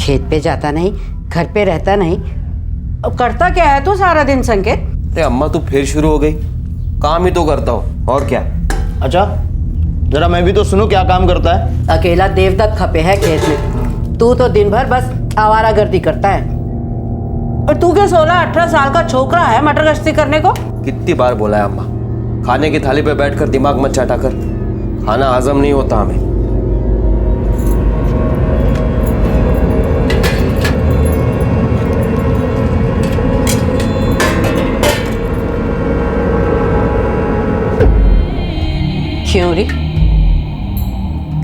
खेत पे जाता नहीं, घर पे रहता नहीं। अब करता क्या है तू सारा दिन संकेत? अरे अम्मा तू फिर शुरू हो गई। काम ही तो करता हूँ और क्या। अच्छा जरा मैं भी तो सुनूं क्या काम करता है। अकेला देवदत्त खपे है खेत में, तू तो दिन भर बस आवारागर्दी करता है। और तू क्या 16-18 साल का छोकरा है मटर गश्ती करने को? कितनी बार बोला है अम्मा, खाने की थाली पे बैठकर दिमाग मत चाटा कर, खाना हजम नहीं होता हमें। क्यों री,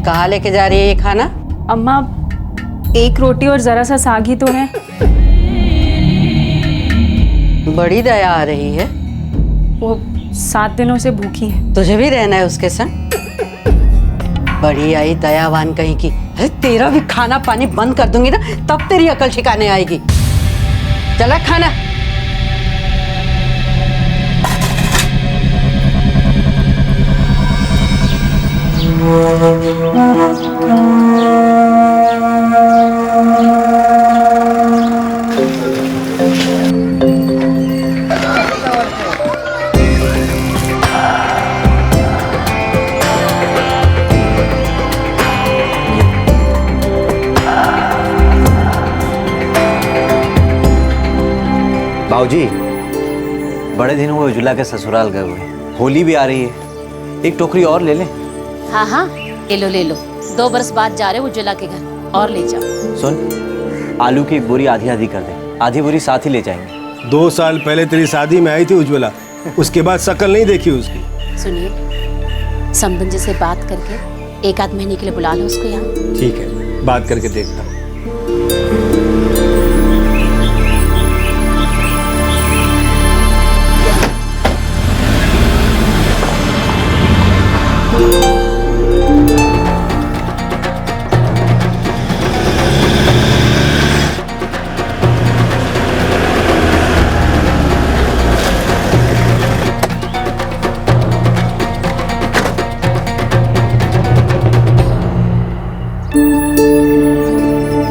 कहाँ लेके जा रही है ये खाना? अम्मा, एक रोटी और जरा सा साग ही तो है। बड़ी दया आ रही है। वो 7 दिनों से भूखी है। तुझे भी रहना है उसके संग? बड़ी आई दयावान कहीं की। अरे तेरा भी खाना पानी बंद कर दूंगी ना, तब तेरी अकल ठिकाने आएगी। चला खाना। बाबूजी, बड़े दिन हुए उज्ज्वला के ससुराल गए हुए। होली भी आ रही है, एक टोकरी और ले लें। हाँ हाँ, ले लो 2 बरस बाद जा रहे उज्ज्वला के घर, और ले जाओ। सुन, आलू की एक बोरी आधी आधी कर दे, आधी बोरी साथ ही ले जाएंगे। 2 साल पहले तेरी शादी में आई थी उज्ज्वला, उसके बाद शक्ल नहीं देखी उसकी। सुनिए, समधन जी से बात करके 1 आध महीने के लिए बुला लो उसको यहाँ। ठीक है, बात करके देखता हूँ।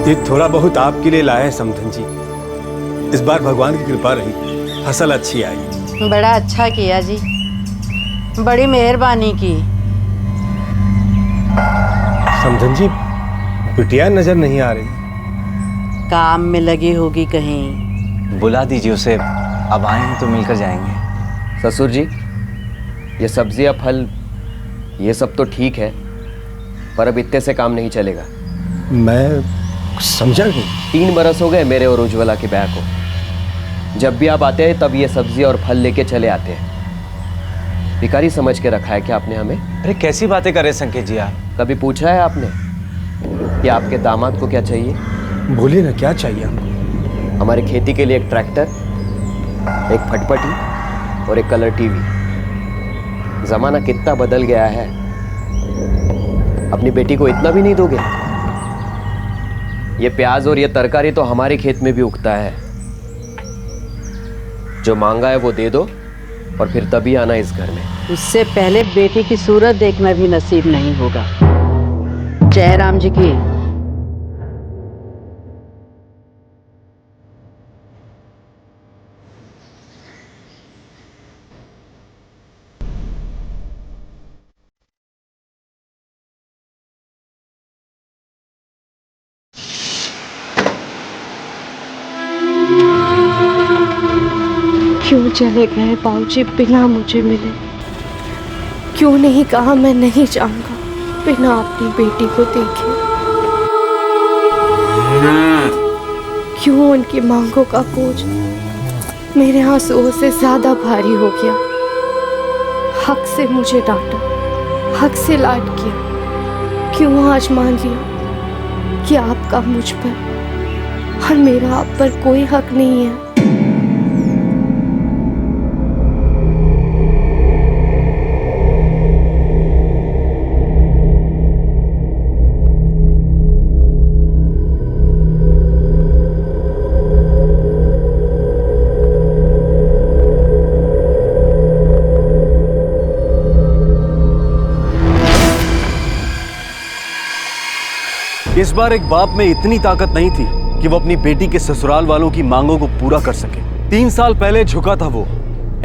ये थोड़ा बहुत आपके लिए लाया है समधन जी। इस बार भगवान की कृपा रही, फसल अच्छी आई। बड़ा अच्छा किया जी, बड़ी मेहरबानी की। समधन जी, बिटिया नजर नहीं आ रही। काम में लगी होगी कहीं। बुला दीजिए उसे, अब आए हैं तो मिलकर जाएंगे। ससुर जी, ये सब्जियां फल ये सब तो ठीक है, पर अब इतने से काम नहीं चलेगा। मैं समझा नहीं। 3 बरस हो गए मेरे और उज्ज्वला के ब्याह को। जब भी आप आते हैं तब ये सब्जी और फल लेके चले आते हैं। भिखारी समझ के रखा है क्या आपने हमें? अरे कैसी बातें कर रहे संकेत जी आप? कभी पूछा है आपने कि आपके दामाद को क्या चाहिए? बोलिए ना, क्या चाहिए आपको? हमारी खेती के लिए एक ट्रैक्टर, एक फटफटी और एक कलर टीवी। जमाना कितना बदल गया है, अपनी बेटी को इतना भी नहीं दोगे? ये प्याज और ये तरकारी तो हमारे खेत में भी उगता है। जो मांगा है वो दे दो और फिर तभी आना इस घर में। उससे पहले बेटी की सूरत देखना भी नसीब नहीं होगा। जय राम जी की। क्यों चले गए बाबूजी बिना मुझे मिले? क्यों नहीं कहा मैं नहीं जाऊंगा बिना अपनी बेटी को देखे? क्यों उनकी मांगों का बोझ मेरे आंसुओं से ज्यादा भारी हो गया? हक से मुझे डांटा, हक से लाड किया। क्यों आज मान लिया कि आपका मुझ पर और मेरा आप पर कोई हक नहीं है? इस बार एक बाप में इतनी ताकत नहीं थी कि वो अपनी बेटी के ससुराल वालों की मांगों को पूरा कर सके। 3 साल पहले झुका था वो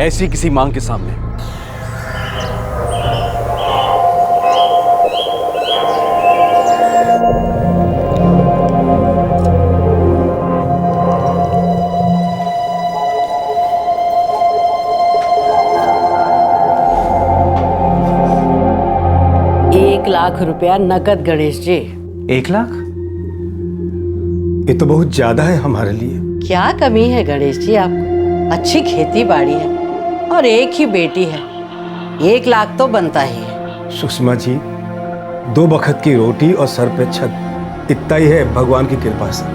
ऐसी किसी मांग के सामने। लाख रुपया नकद गणेश जी। 1 लाख? ये तो बहुत ज्यादा है हमारे लिए। क्या कमी है गणेश जी आपको? अच्छी खेती बाड़ी है और एक ही बेटी है, 1 लाख तो बनता ही है। सुषमा जी, 2 वक्त की रोटी और सर पे छत, इतना ही है भगवान की कृपा से।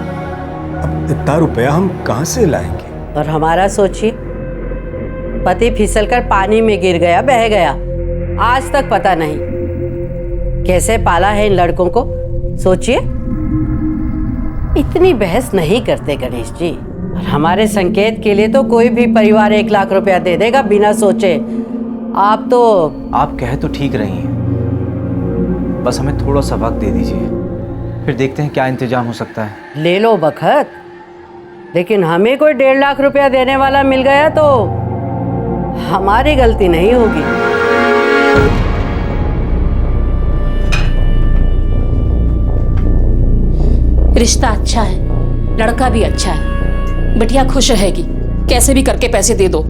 अब इतना रुपया हम कहाँ से लाएंगे? और हमारा सोचिए, पति फिसलकर पानी में गिर गया, बह गया, आज तक पता नहीं कैसे पाला है इन लड़कों को। सोचिए, इतनी बहस नहीं करते गणेश जी। और हमारे संकेत के लिए तो कोई भी परिवार 1 लाख रुपया दे देगा बिना सोचे। आप कह तो ठीक रही हैं, बस हमें थोड़ा सा वक्त दे दीजिए, फिर देखते हैं क्या इंतजाम हो सकता है। ले लो बखत, लेकिन हमें कोई 1.5 लाख रुपया देने वाला मिल गया तो हमारी गलती नहीं होगी। रिश्ता अच्छा है, लड़का भी अच्छा है, बिटिया खुश रहेगी, कैसे भी करके पैसे दे दो।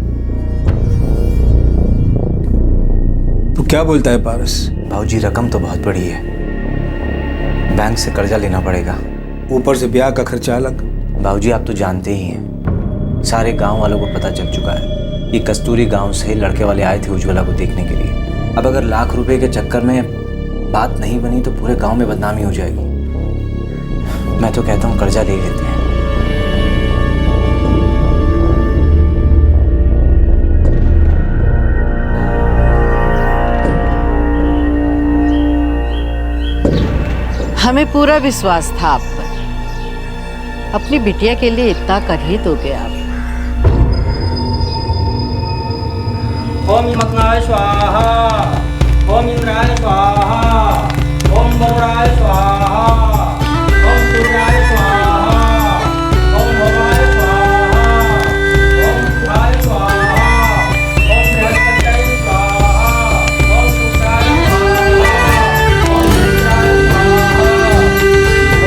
तू क्या बोलता है पारस? भाऊजी, रकम तो बहुत बड़ी है, बैंक से कर्जा लेना पड़ेगा, ऊपर से ब्याह का खर्चा अलग। भाऊजी आप तो जानते ही हैं, सारे गांव वालों को पता चल चुका है कि कस्तूरी गांव से लड़के वाले आए थे उज्ज्वला को देखने के लिए। अब अगर लाख रुपए के चक्कर में बात नहीं बनी तो पूरे गांव में बदनामी हो जाएगी। मैं तो कहता हूँ कर्जा ले लेते हैं। हमें पूरा विश्वास था आप पर, अपनी बिटिया के लिए इतना कर ही दोगे आप। ओम हिमग्नाय स्वाहा, ओम इंद्राय स्वाहा, ओम वरुणाय स्वाहा, ओम सूर्याय स्वाहा, ओम भवाय स्वाहा, ओम सुधाय स्वाहा, ओम बृहस्पत्याय स्वाहा, ओम शुक्राय स्वाहा, ओम इंद्राय स्वाहा,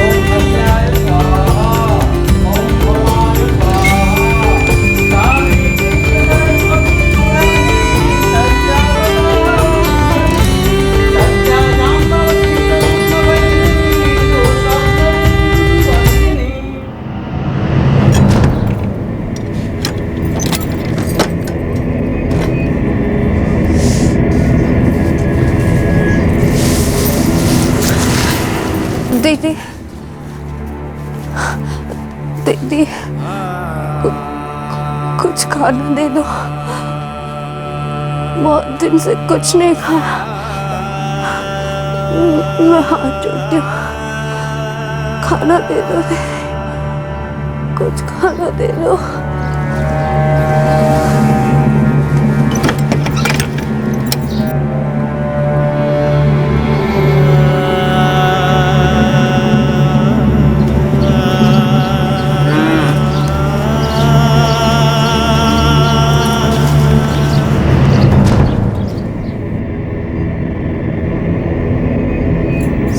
ओम अग्न्याय स्वाहा, ओम भवाय स्वाहा। दीदी, दीदी, कुछ खाना दे दो, बहुत दिन से कुछ नहीं खाया, मैं हाथ जोड़ती हूँ, खाना दे दो दीदी, कुछ खाना दे दो।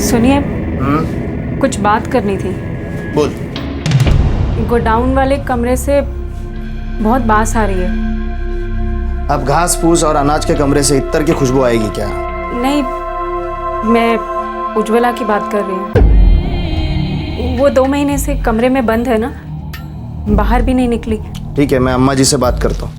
सुनिए, कुछ बात करनी थी। बोल। गोडाउन वाले कमरे से बहुत बास आ रही है। अब घास फूस और अनाज के कमरे से इत्तर की खुशबू आएगी क्या? नहीं, मैं उज्ज्वला की बात कर रही हूँ। वो 2 महीने से कमरे में बंद है ना, बाहर भी नहीं निकली। ठीक है, मैं अम्मा जी से बात करता हूँ।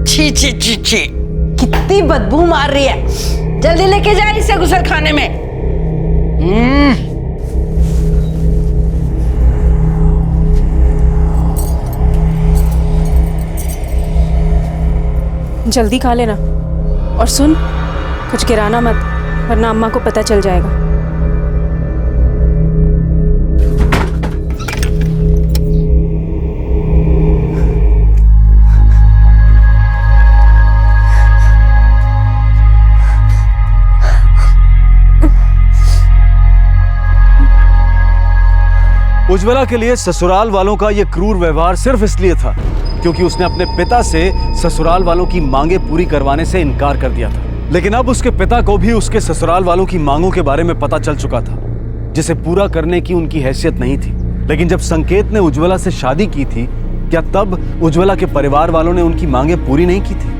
छी छी छी छी, कितनी बदबू मार रही है। जल्दी लेके जा इसे गुसल खाने में। जल्दी खा लेना। और सुन, कुछ गिराना मत, वरना अम्मा को पता चल जाएगा। उज्ज्वला के लिए ससुराल वालों का यह क्रूर व्यवहार सिर्फ इसलिए था क्योंकि उसने अपने पिता से ससुराल वालों की मांगे पूरी करवाने से इनकार कर दिया था। लेकिन अब उसके पिता को भी उसके ससुराल वालों की मांगों के बारे में पता चल चुका था, जिसे पूरा करने की उनकी हैसियत नहीं थी। लेकिन जब संकेत ने उज्ज्वला से शादी की थी, क्या तब उज्ज्वला के परिवार वालों ने उनकी मांगे पूरी नहीं की थी?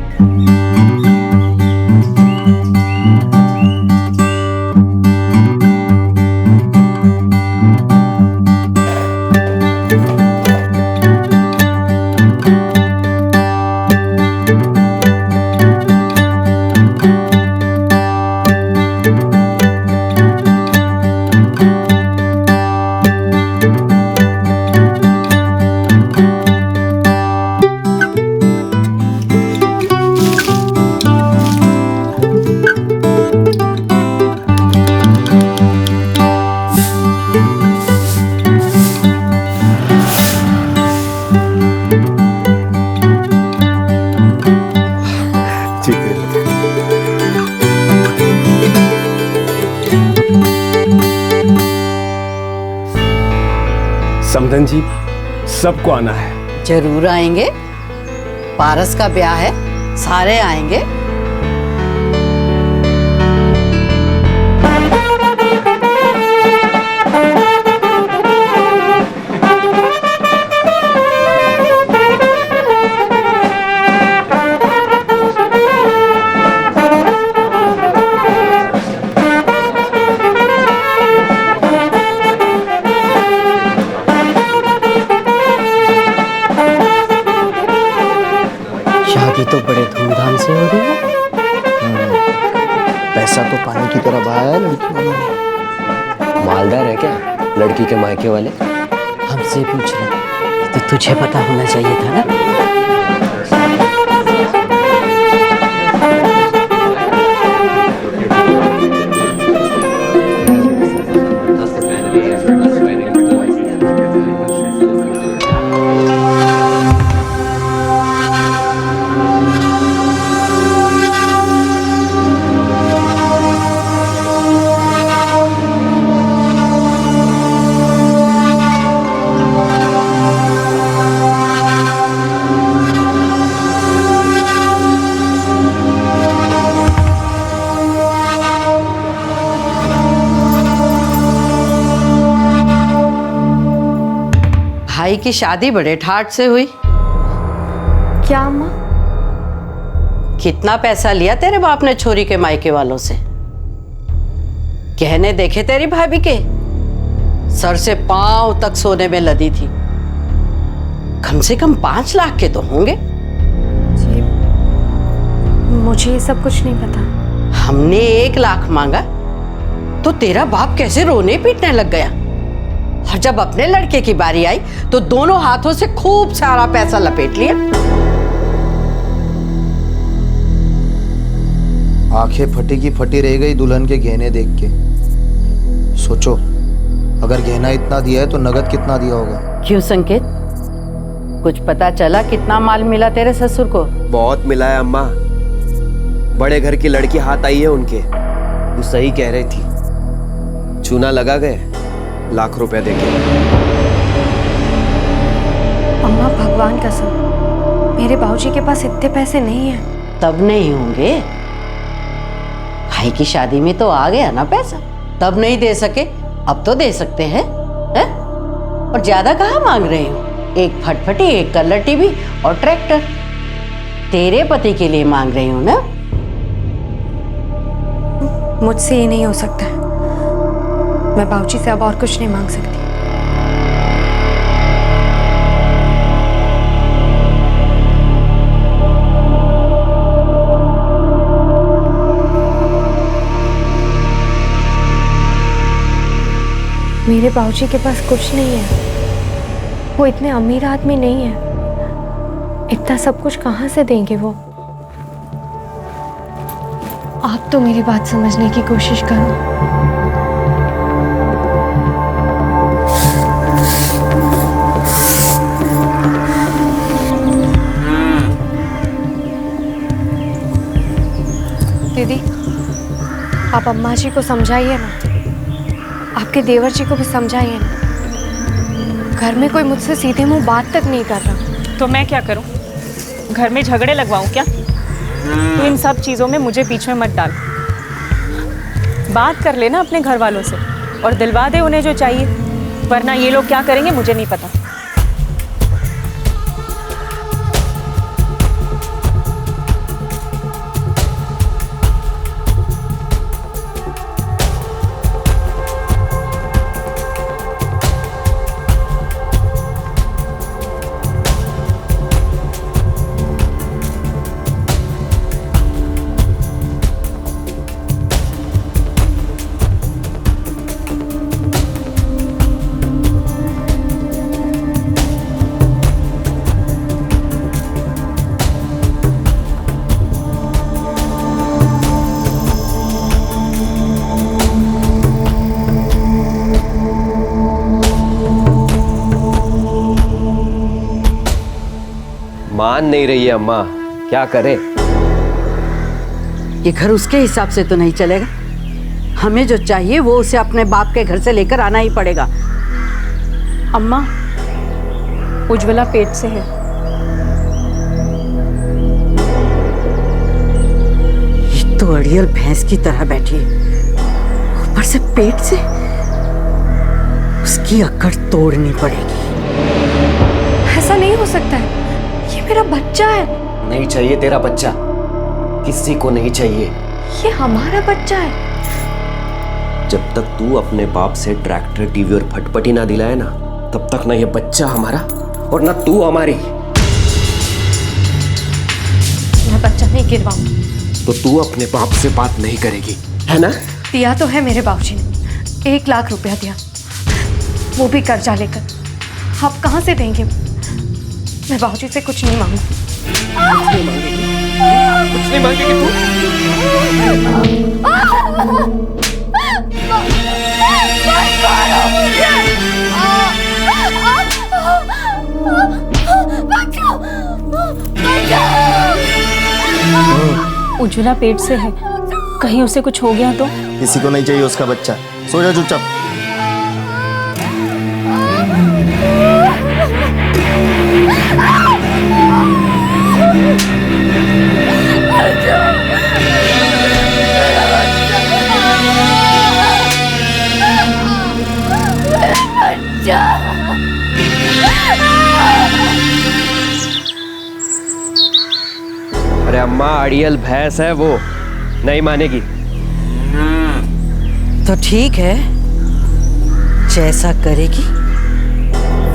समधन जी, सबको आना है। जरूर आएंगे, पारस का ब्याह है, सारे आएंगे। शादी तो बड़े धूमधाम से हो रही है। पैसा तो पानी की तरह बहाया है लड़की वालों ने। मालदार है क्या लड़की के मायके वाले? हमसे पूछ रहे तो तुझे पता होना चाहिए था ना। भाई की शादी बड़े ठाट से हुई। क्या अम्मा? कितना पैसा लिया तेरे बाप ने छोरी के मायके वालों से? गहने देखे तेरी भाभी के? सर से पांव तक सोने में लदी थी। कम से कम 5 लाख के तो होंगे। जी, मुझे ये सब कुछ नहीं पता। हमने 1 लाख मांगा तो तेरा बाप कैसे रोने पीटने लग गया, और जब अपने लड़के की बारी आई तो दोनों हाथों से खूब सारा पैसा लपेट लिया। आंखें फटी की फटी रह गई दुल्हन के गहने देख के। सोचो, अगर गहना इतना दिया है तो नगद कितना दिया होगा? क्यों संकेत, कुछ पता चला कितना माल मिला तेरे ससुर को? बहुत मिला है अम्मा। बड़े घर की लड़की हाथ आई है उनके। तू सही कह रही थी, चूना लगा गए, लाख रुपए देके। अम्मा भगवान कसम, मेरे बाबूजी के पास इतने पैसे नहीं हैं। तब नहीं होंगे, भाई की शादी में तो आ गया ना पैसा। तब नहीं दे सके, अब तो दे सकते हैं, है? और ज्यादा कहाँ मांग रहे हो? एक फटफटी, एक कलर टीवी और ट्रैक्टर तेरे पति के लिए मांग रही हूँ ना। मुझसे ये नहीं हो सकता है। मैं बाबूजी से अब और कुछ नहीं मांग सकती। मेरे बाबूजी के पास कुछ नहीं है। वो इतने अमीर आदमी नहीं है। इतना सब कुछ कहाँ से देंगे वो? आप तो मेरी बात समझने की कोशिश करो। दीदी, आप अम्मा जी को समझाइए ना, आपके देवर जी को भी समझाइए ना। घर में कोई मुझसे सीधे मुंह बात तक नहीं कर रहा। तो मैं क्या करूं? घर में झगड़े लगवाऊं क्या? तो इन सब चीज़ों में मुझे बीच में मत डाल। बात कर लेना अपने घर वालों से और दिलवा दे उन्हें जो चाहिए, वरना ये लोग क्या करेंगे मुझे नहीं पता। मान नहीं रही है अम्मा, क्या करे? ये घर उसके हिसाब से तो नहीं चलेगा। हमें जो चाहिए वो उसे अपने बाप के घर से लेकर आना ही पड़ेगा। अम्मा, उज्ज्वला पेट से है। ये तो अड़ियल भैंस की तरह बैठी है, ऊपर से पेट से। उसकी अकड़ तोड़नी पड़ेगी। ऐसा नहीं हो सकता है, ये मेरा बच्चा है। नहीं चाहिए तेरा बच्चा, किसी को नहीं चाहिए। ये हमारा बच्चा है। जब तक तू अपने बाप से ट्रैक्टर, टीवी और फटपटी ना दिलाए ना, तब तक ना ये बच्चा हमारा और ना तू हमारी। मैं बच्चा नहीं गिरवाऊंगी। तो तू अपने बाप से बात नहीं करेगी, है ना? दिया तो है मेरे बाबूजी ने, 1 लाख रुपया दिया, वो भी कर्जा लेकर। आप कहाँ से देंगे? मैं बाबूजी से कुछ नहीं मांगू। कुछ नहीं मांगेगी तू? उज्ज्वला पेट से है, कहीं उसे कुछ हो गया तो? किसी को नहीं चाहिए उसका बच्चा। सो जा चुपचाप। अरे अम्मा, अड़ियल भैंस है वो, नहीं मानेगी। तो ठीक है, जैसा करेगी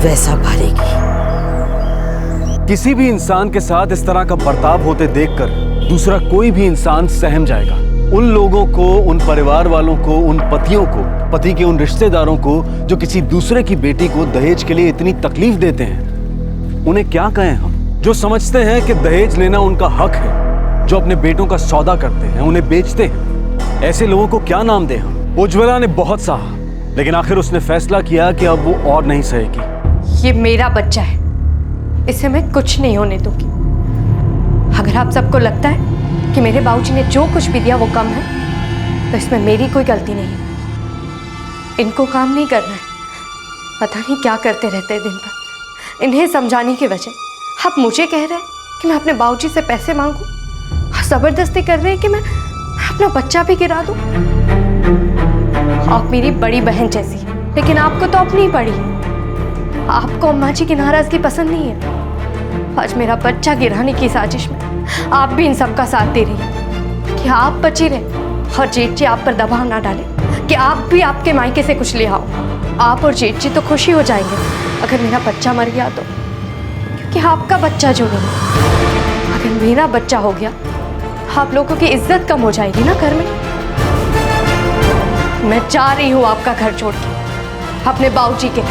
वैसा भरेगी। किसी भी इंसान के साथ इस तरह का बर्ताव होते देखकर दूसरा कोई भी इंसान सहम जाएगा। उन लोगों को, उन परिवार वालों को, उन पतियों को, पति के उन रिश्तेदारों को जो किसी दूसरे की बेटी को दहेज के लिए इतनी तकलीफ देते हैं, उन्हें क्या कहें हम? जो समझते हैं कि दहेज लेना उनका हक है, जो अपने बेटों का सौदा करते हैं, उन्हें बेचते हैं, ऐसे लोगों को क्या नाम दें हम? उज्ज्वला ने बहुत सहा, लेकिन आखिर उसने फैसला किया कि अब वो और नहीं सहेगी। ये मेरा बच्चा है, इसे मैं कुछ नहीं होने दूंगी। अगर आप सबको लगता है कि मेरे बाबूजी ने जो कुछ भी दिया वो कम है, तो इसमें मेरी कोई गलती नहीं है। इनको काम नहीं करना है, पता नहीं क्या करते रहते हैं दिन भर। इन्हें समझाने की वजह आप मुझे कह रहे हैं कि मैं अपने बाबूजी से पैसे मांगूं, और ज़बरदस्ती कर रहे हैं कि मैं अपना बच्चा भी गिरा दूं। आप मेरी बड़ी बहन जैसी, लेकिन आपको तो अपनी पड़ी। आपको अम्मा जी की नाराजगी पसंद नहीं है। आज मेरा बच्चा गिराने की साजिश में आप भी इन सब का साथ दे रही हैं कि आप बची रहे और जेठ जी आप पर दबाव ना डाले कि आप भी आपके मायके से कुछ ले आओ। आप और जेठ जी तो खुशी हो जाएंगे अगर मेरा बच्चा मर गया तो, क्योंकि आपका बच्चा जो नहीं, अगर मेरा बच्चा हो गया आप लोगों की इज्जत कम हो जाएगी ना घर में। मैं जा रही हूँ आपका घर छोड़ के। अपने बाबूजी के।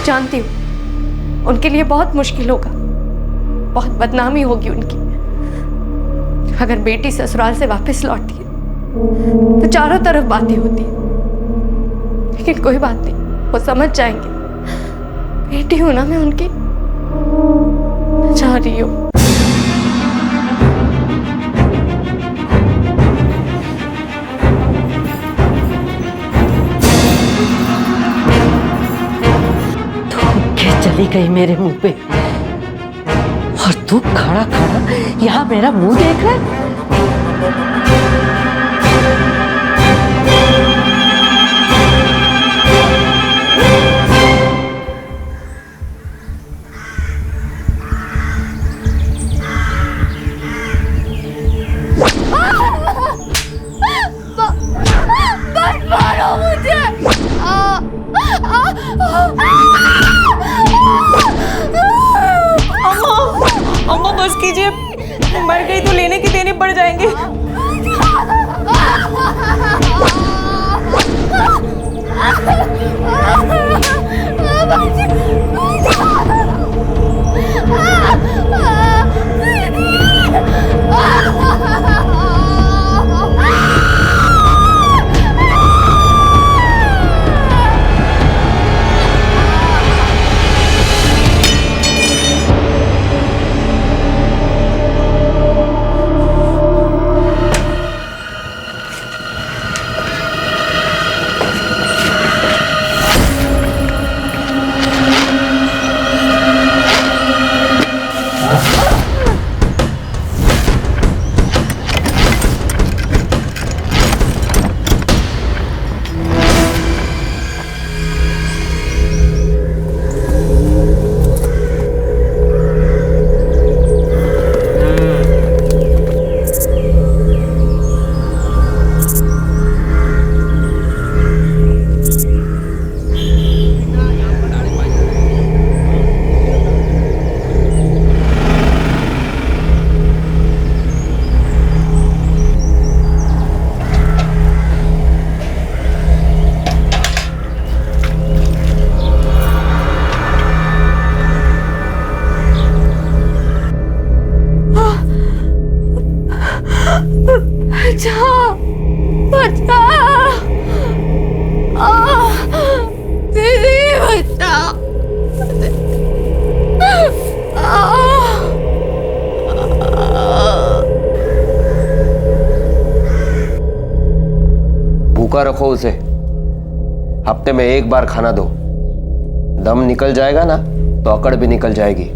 जानती हूँ उनके लिए बहुत मुश्किल होगा, बहुत बदनामी होगी उनकी। अगर बेटी ससुराल से वापस लौटती है तो चारों तरफ बातें होती हैं, लेकिन कोई बात नहीं, वो समझ जाएंगे। बेटी हूं ना मैं उनकी, जा रही हूँ। चली गई मेरे मुंह पे, और तू खड़ा खड़ा यहाँ मेरा मुंह देख रहा है। मारो मुझे। अम्मा बस कीजिए, मर गई तो लेने के देने पड़ जाएंगे। भूखा रखो उसे, हफ्ते में एक बार खाना दो। दम निकल जाएगा ना तो अकड़ भी निकल जाएगी।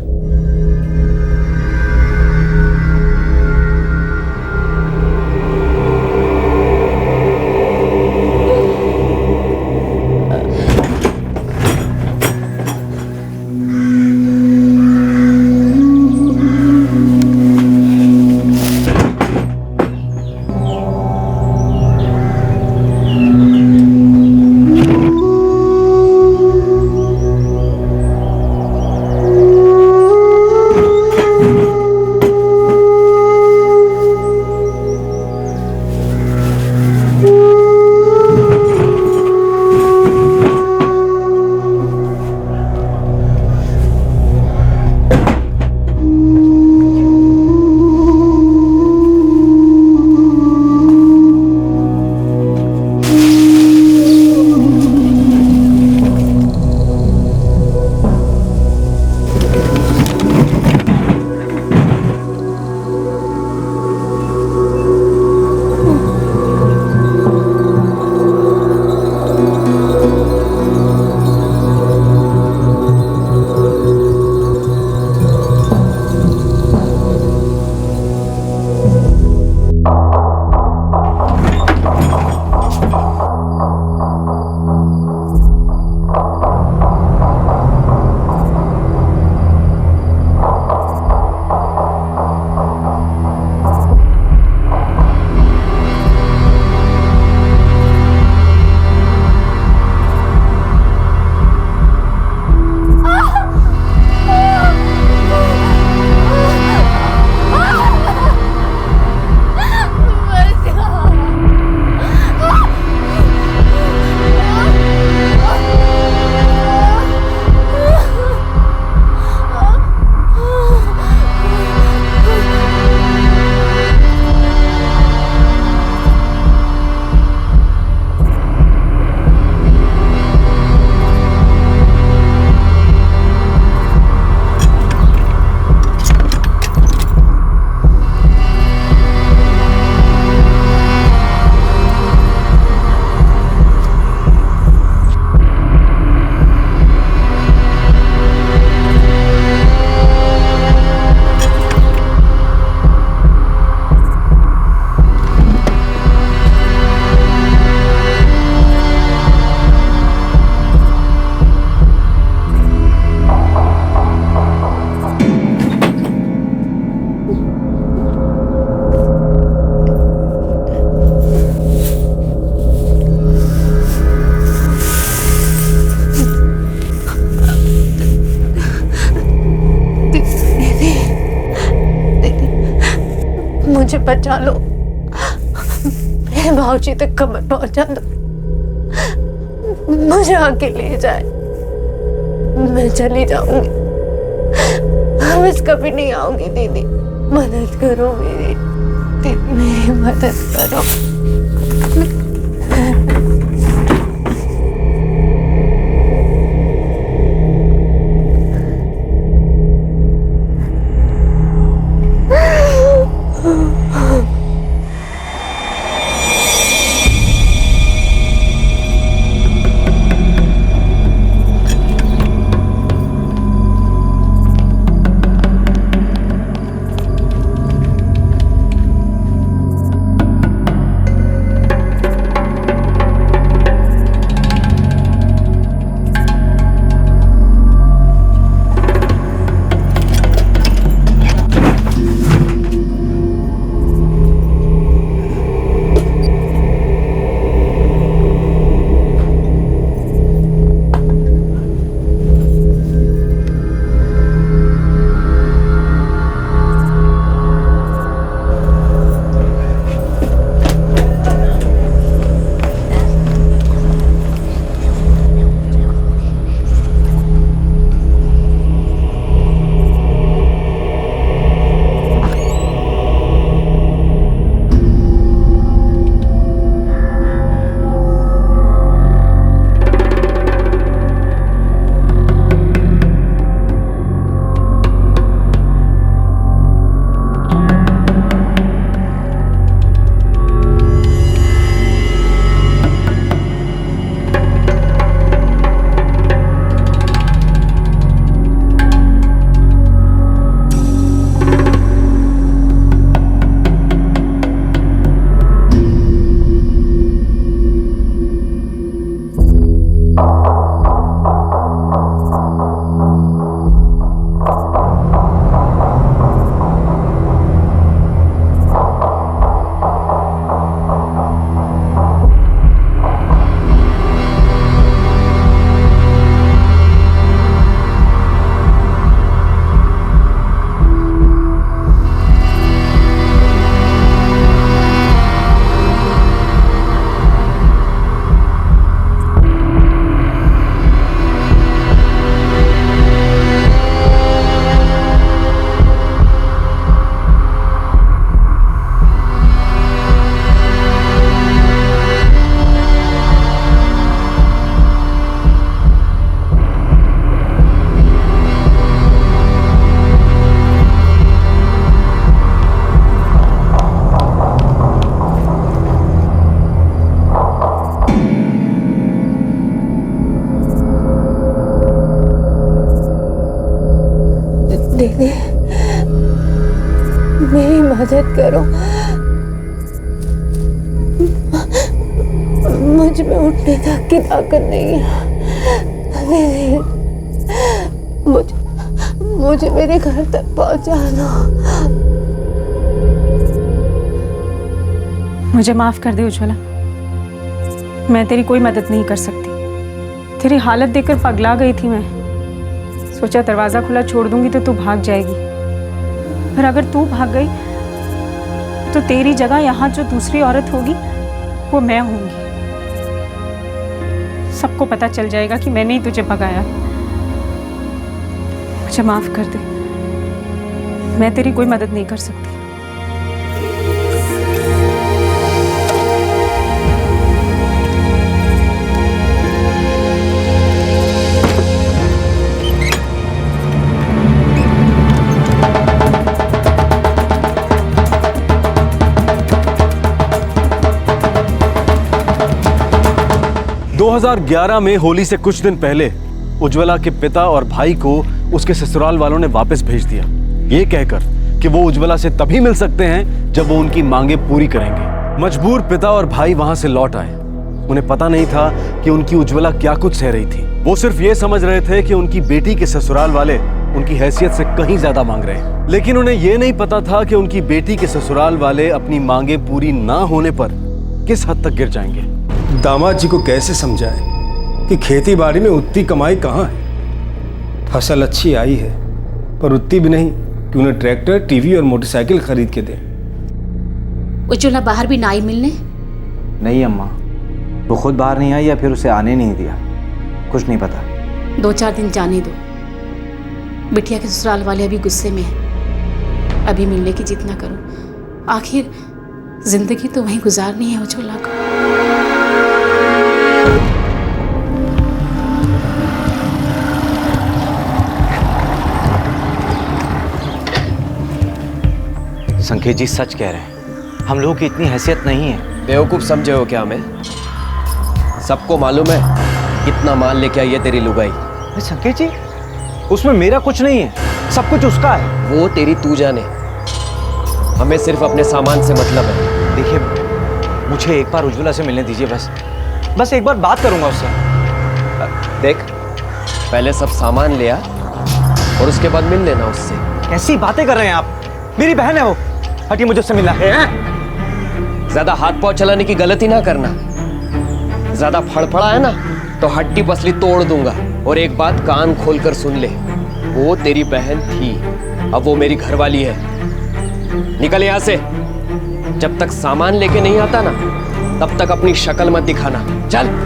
मुझे बचा लो, मेरे भाऊजी तक खबर पहुंचा दो, मुझे आके ले जाए, मैं चली जाऊंगी, बस कभी नहीं आऊंगी। दीदी मदद करो मेरी, दीदी मेरी मदद करो। दीदी मेरी मदद करो, मुझ में उठने तक की ताकत नहीं है। दीदी मुझे मेरे घर तक पहुंचाना। मुझे माफ कर दे उज्ज्वला, मैं तेरी कोई मदद नहीं कर सकती। तेरी हालत देखकर पगला गई थी मैं। सोचा दरवाजा खुला छोड़ दूंगी तो तू भाग जाएगी, पर अगर तू भाग गई तो तेरी जगह यहाँ जो दूसरी औरत होगी वो मैं होंगी। सबको पता चल जाएगा कि मैंने ही तुझे भगाया। मुझे माफ कर दे, मैं तेरी कोई मदद नहीं कर सकती। दो 2011 में होली से कुछ दिन पहले उज्ज्वला के पिता और भाई को उसके ससुराल वालों ने वापस भेज दिया, ये कहकर कि वो उज्ज्वला से तभी मिल सकते हैं जब वो उनकी मांगे पूरी करेंगे। मजबूर पिता और भाई वहां से लौट आए। उन्हें पता नहीं था कि उनकी उज्ज्वला क्या कुछ सह रही थी। वो सिर्फ ये समझ रहे थे कि उनकी बेटी के ससुराल वाले उनकी हैसियत से कहीं ज्यादा मांग रहे हैं, लेकिन उन्हें यह नहीं पता था कि उनकी बेटी के ससुराल वाले अपनी मांगे पूरी ना होने पर किस हद तक गिर जाएंगे। दामाद जी को कैसे समझाए कि खेती बाड़ी में उतनी कमाई कहाँ है। फसल अच्छी आई है पर उतनी भी नहीं कि उन्हें ट्रैक्टर, टीवी और मोटरसाइकिल खरीद के दें। उज्ज्वला बाहर भी ना आई मिलने? नहीं अम्मा, वो खुद बाहर नहीं आई या फिर उसे आने नहीं दिया, कुछ नहीं पता। 2-4 दिन जाने दो। बिटिया के ससुराल वाले अभी गुस्से में हैं। अभी मिलने की जिद ना करो। आखिर जिंदगी तो वहीं गुजारनी है उज्ज्वला को। संकेत जी सच कह रहे हैं, हम लोगों की इतनी हैसियत नहीं है। बेवकूफ समझे हो क्या हमें? सबको मालूम है कितना माल लेके आई है तेरी लुगाई। अरे संकेत जी, उसमें मेरा कुछ नहीं है, सब कुछ उसका है। वो तेरी तू जाने, हमें सिर्फ अपने सामान से मतलब है। देखिए, मुझे एक बार उज्ज्वला से मिलने दीजिए, बस एक बार बात करूंगा उससे। देख, पहले सब सामान ले आ और उसके बाद मिल लेना उससे। कैसी बातें कर रहे हैं आप? मेरी बहन है वो, हटिए, मुझे उससे मिलना है। ज्यादा हाथ पांव चलाने की गलती ना करना। ज्यादा फड़फड़ा है ना तो हड्डी पसली तोड़ दूंगा। और एक बात कान खोलकर सुन ले, वो तेरी बहन थी, अब वो मेरी घरवाली है। निकल यहां से। जब तक सामान लेके नहीं आता ना, तब तक अपनी शक्ल मत दिखाना। चल।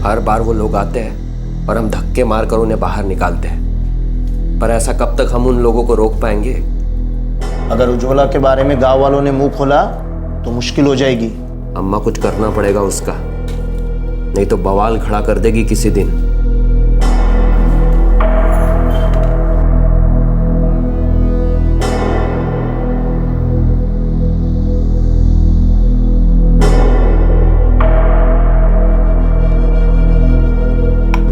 हर बार वो लोग आते हैं और हम धक्के मारकर उन्हें बाहर निकालते हैं, पर ऐसा कब तक हम उन लोगों को रोक पाएंगे? अगर उज्ज्वला के बारे में गांव वालों ने मुंह खोला तो मुश्किल हो जाएगी। अम्मा, कुछ करना पड़ेगा उसका, नहीं तो बवाल खड़ा कर देगी किसी दिन।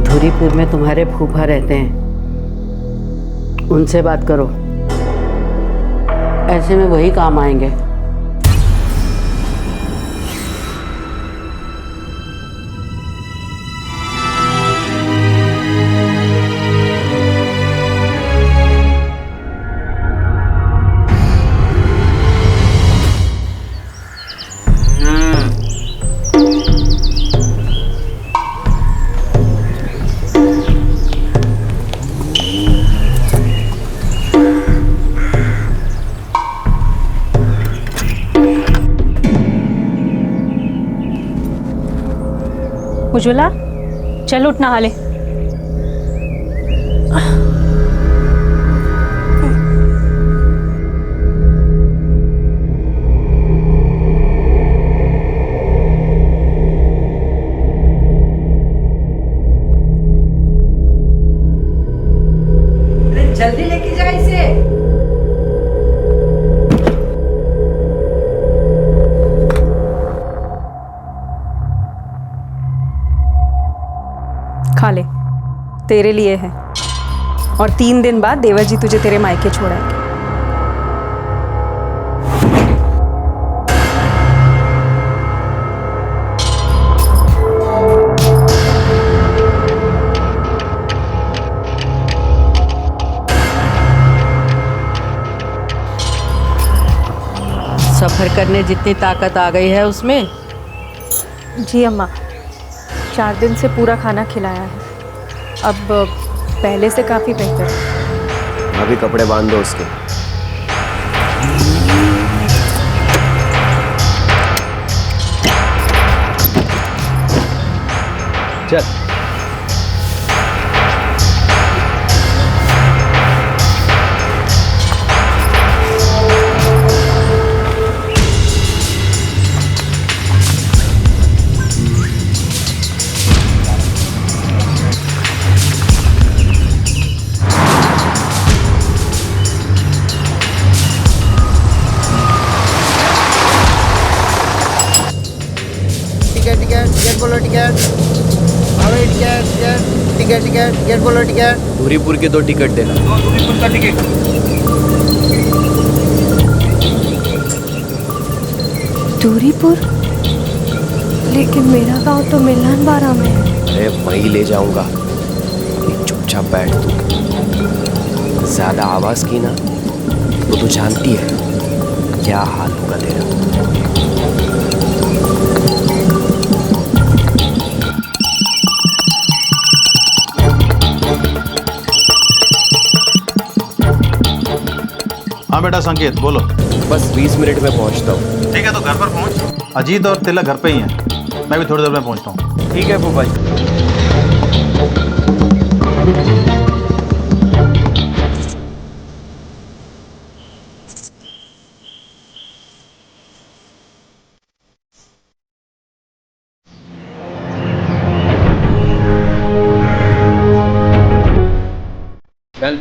धुरीपुर में तुम्हारे फूफा रहते हैं, उनसे बात करो, ऐसे में वही काम आएंगे। उज्ज्वला, चल उठ, नहा ले। जल्दी लेके जा इसे। खा ले, तेरे लिए है। और 3 दिन बाद देवर जी तुझे तेरे मायके छोड़ाएंगे। सफर करने जितनी ताकत आ गई है उसमें। जी अम्मा, 4 दिन से पूरा खाना खिलाया है, अब पहले से काफ़ी बेहतर है। अभी कपड़े बांध दो उसके। चल। टिकट बोलो टिकट। अरे टिकट बोलो टिकट। धुरीपुर के 2 टिकट देना। धुरीपुर का टिकट। दूरीपुर? लेकिन मेरा गांव तो मिलन बारा में है। अरे वहीं ले जाऊंगा, चुपचाप बैठ तू। ज्यादा आवाज की ना तो तू जानती है क्या हाल होगा तेरा। हाँ बेटा संकेत बोलो। बस 20 मिनट में पहुंचता हूँ। ठीक है तो घर पर पहुंच। अजीत और तिलक घर पे ही हैं, मैं भी थोड़ी देर में पहुंचता हूँ। ठीक है भाई। चल।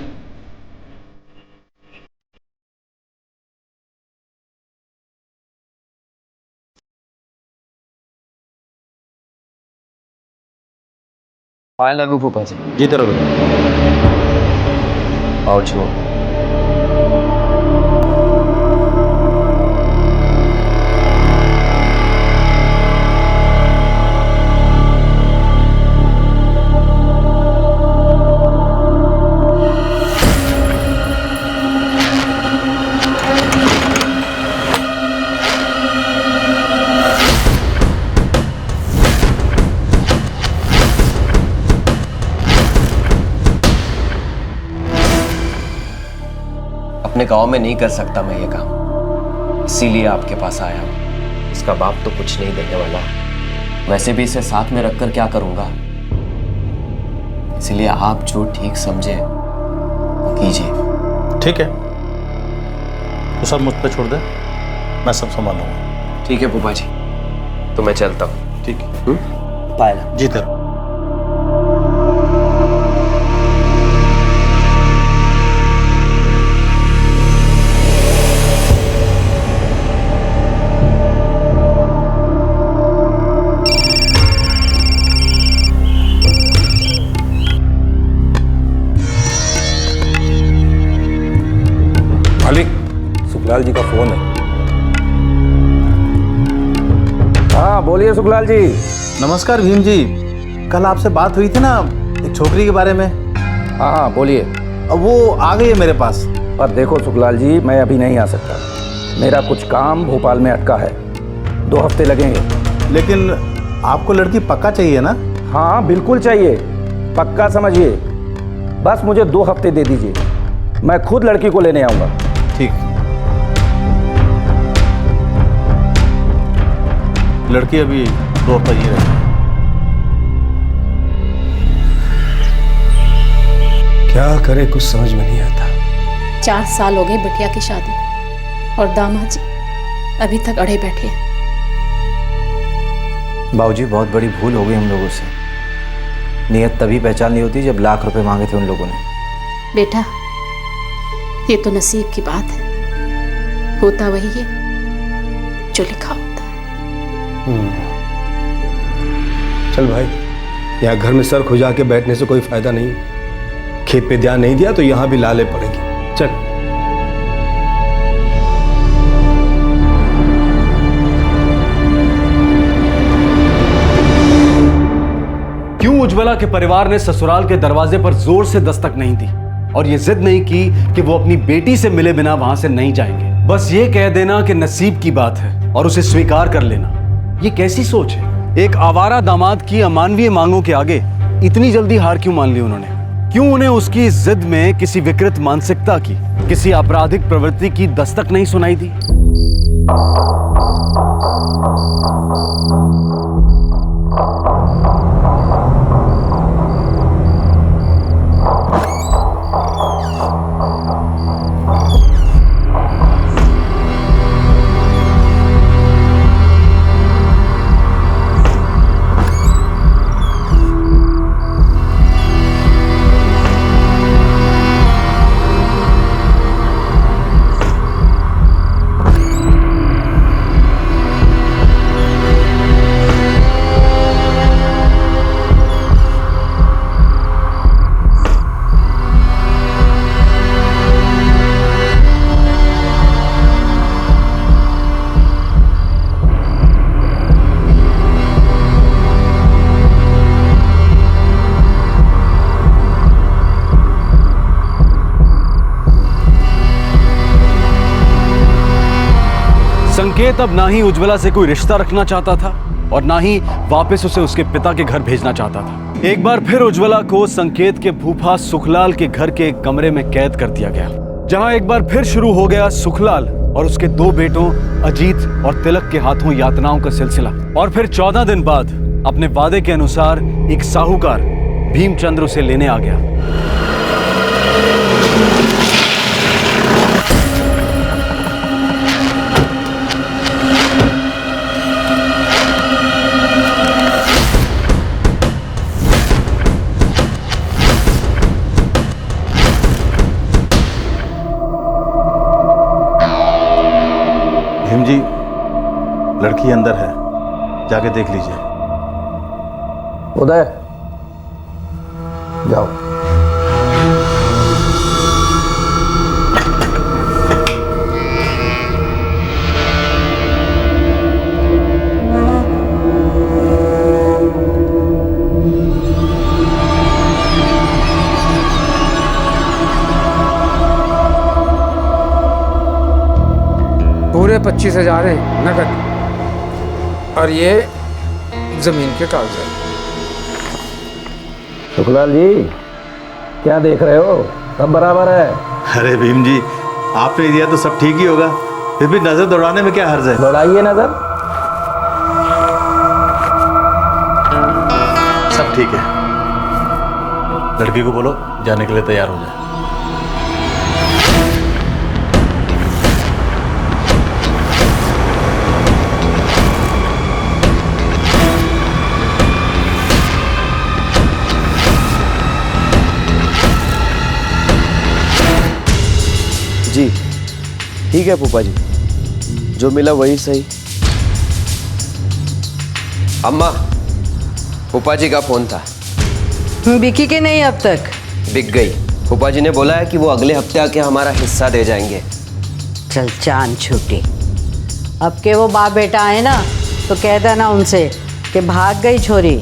फाइनल फूफा जी। जी तेरा बेटा। आओ छो। अपने गांव में नहीं कर सकता मैं ये काम, इसीलिए आपके पास आया हूं। इसका बाप तो कुछ नहीं देने वाला, वैसे भी इसे साथ में रखकर क्या करूंगा, इसलिए आप जो ठीक समझे वो कीजिए। ठीक है तो सब मुझ पे छोड़ दे, मैं सब संभाल लूंगा। ठीक है फूफा जी, तो मैं चलता हूँ। ठीक है। पायला जी तेरा। सुखलाल जी का फोन है। हाँ बोलिए सुखलाल जी। नमस्कार भीम जी, कल आपसे बात हुई थी ना एक छोकरी के बारे में। हाँ बोलिए। अब वो आ गई है मेरे पास। पर देखो सुखलाल जी, मैं अभी नहीं आ सकता, मेरा कुछ काम भोपाल में अटका है, 2 हफ्ते लगेंगे। लेकिन आपको लड़की पक्का चाहिए ना? हाँ बिल्कुल चाहिए, पक्का समझिए, बस मुझे 2 हफ्ते दे दीजिए, मैं खुद लड़की को लेने आऊँगा। ठीक। लड़की अभी 2 हफ्ते ही रहेगी। क्या करे कुछ समझ में नहीं आता। 4 साल हो गए बिटिया की शादी को और दामाद जी अभी तक अड़े बैठे हैं। बाबूजी बहुत बड़ी भूल हो गई हम लोगों से, नियत तभी पहचान ली होती जब लाख रुपए मांगे थे उन लोगों ने। बेटा ये तो नसीब की बात है, होता वही है जो लिखा होता है। चल भाई, यहाँ घर में सर खुजा के बैठने से कोई फायदा नहीं, खेत पे ध्यान नहीं दिया तो यहाँ भी लाले पड़ेगी। चल। क्यों उज्ज्वला के परिवार ने ससुराल के दरवाजे पर जोर से दस्तक नहीं दी और ये जिद नहीं की कि वो अपनी बेटी से मिले बिना वहां से नहीं जाएंगे? बस ये कह देना कि नसीब की बात है और उसे स्वीकार कर लेना। ये कैसी सोच है? एक आवारा दामाद की अमानवीय मांगों के आगे इतनी जल्दी हार क्यों मान ली उन्होंने? क्यों उन्हें उसकी जिद में किसी विकृत मानसिकता की, किसी आपराधिक प्रवृत्ति की दस्तक नहीं सुनाई दी? संकेत अब ना ही उज्ज्वला से कोई रिश्ता रखना चाहता था और ना ही वापस उसे उसके पिता के घर भेजना चाहता था। एक बार फिर उज्ज्वला को संकेत के फूफा सुखलाल के घर के एक कमरे में कैद कर दिया गया, जहां एक बार फिर शुरू हो गया सुखलाल और उसके 2 बेटों अजीत और तिलक के हाथों यातनाओं का सिलसिला। और फिर 14 दिन बाद अपने वादे के अनुसार एक साहूकार भीमचंद्र उसे लेने आ गया। भीम जी, लड़की अंदर है, जाके देख लीजिए। उदय, जाओ। पूरे 25,000 हैं नकद, और ये जमीन के कागजात। सुखलाल जी, क्या देख रहे हो? सब बराबर है। अरे भीम जी, आपने दिया तो सब ठीक ही होगा, फिर भी नजर दौड़ाने में क्या हर्ज है? दौड़ाइए नजर। सब ठीक है। लड़की को बोलो जाने के लिए तैयार हो जाए। जी ठीक है फूफा जी, जो मिला वही सही। अम्मा, फूफा जी का फोन था। बिकी के नहीं अब तक? बिक गई। फूफा जी ने बोला है कि वो अगले हफ्ते आके हमारा हिस्सा दे जाएंगे। चल चांद छूटी। अब के वो बाप बेटा आए ना तो कह देना उनसे कि भाग गई छोरी।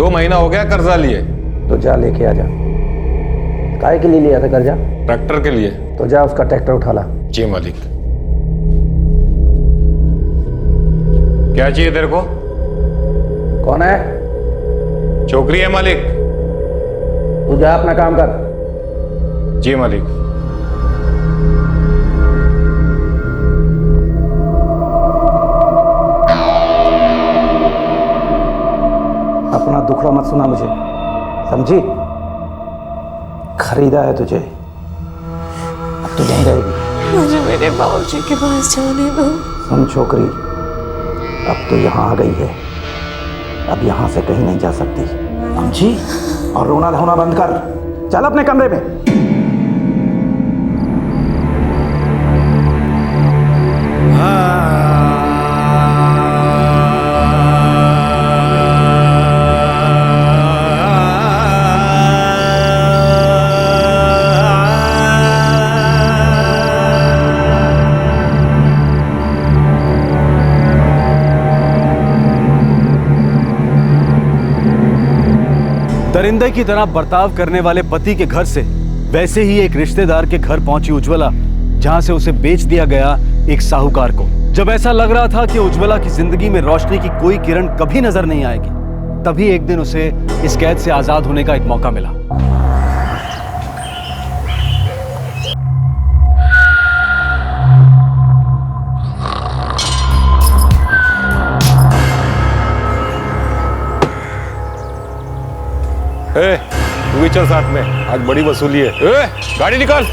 महीना हो गया कर्जा लिए। तो जा लेके आ जा। काय के लिए लिया था कर्जा? ट्रैक्टर के लिए। तो जा उसका ट्रैक्टर उठा ला। जी मालिक। क्या चाहिए तेरे को? कौन है? छोकरी है मालिक। तू जा अपना काम कर। जी मालिक। अपना दुखड़ा मत सुना मुझे, समझी? खरीदा है तुझे, अब तो यहीं रहेगी। मुझे मेरे बाबूजी के पास जाने दो। सुन छोकरी, अब तो यहाँ आ गई है, अब यहाँ से कहीं नहीं जा सकती, समझी? और रोना धोना बंद कर, चल अपने कमरे में। परिंदे की तरह बर्ताव करने वाले पति के घर से वैसे ही एक रिश्तेदार के घर पहुंची उज्ज्वला, जहां से उसे बेच दिया गया एक साहूकार को। जब ऐसा लग रहा था कि उज्ज्वला की जिंदगी में रोशनी की कोई किरण कभी नजर नहीं आएगी, तभी एक दिन उसे इस कैद से आजाद होने का एक मौका मिला। तू भी चल साथ में, आज बड़ी वसूली है। गाड़ी निकाल।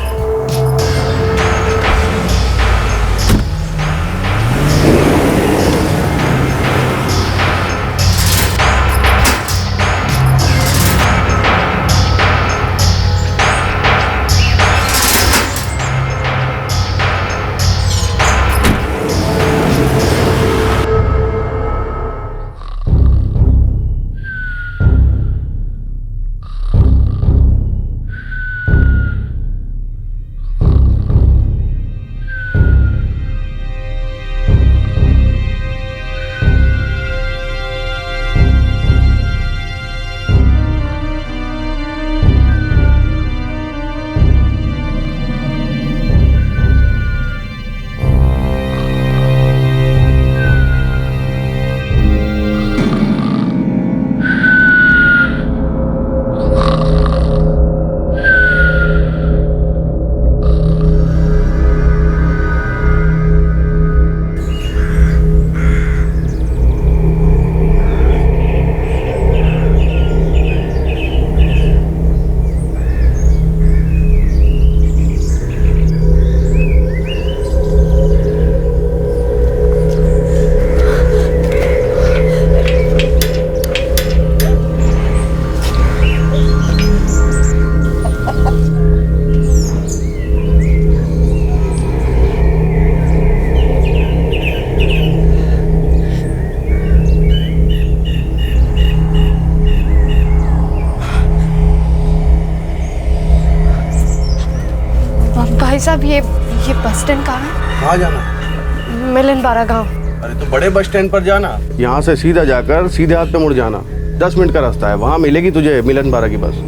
भाई साहब ये बस स्टैंड कहाँ है? कहाँ जाना? मिलन बारा गाँव। अरे तो बड़े बस स्टैंड पर जाना, यहाँ से सीधा जाकर सीधे हाथ पे मुड़ जाना। 10 मिनट का रास्ता है, वहाँ मिलेगी तुझे मिलन बारा की बस।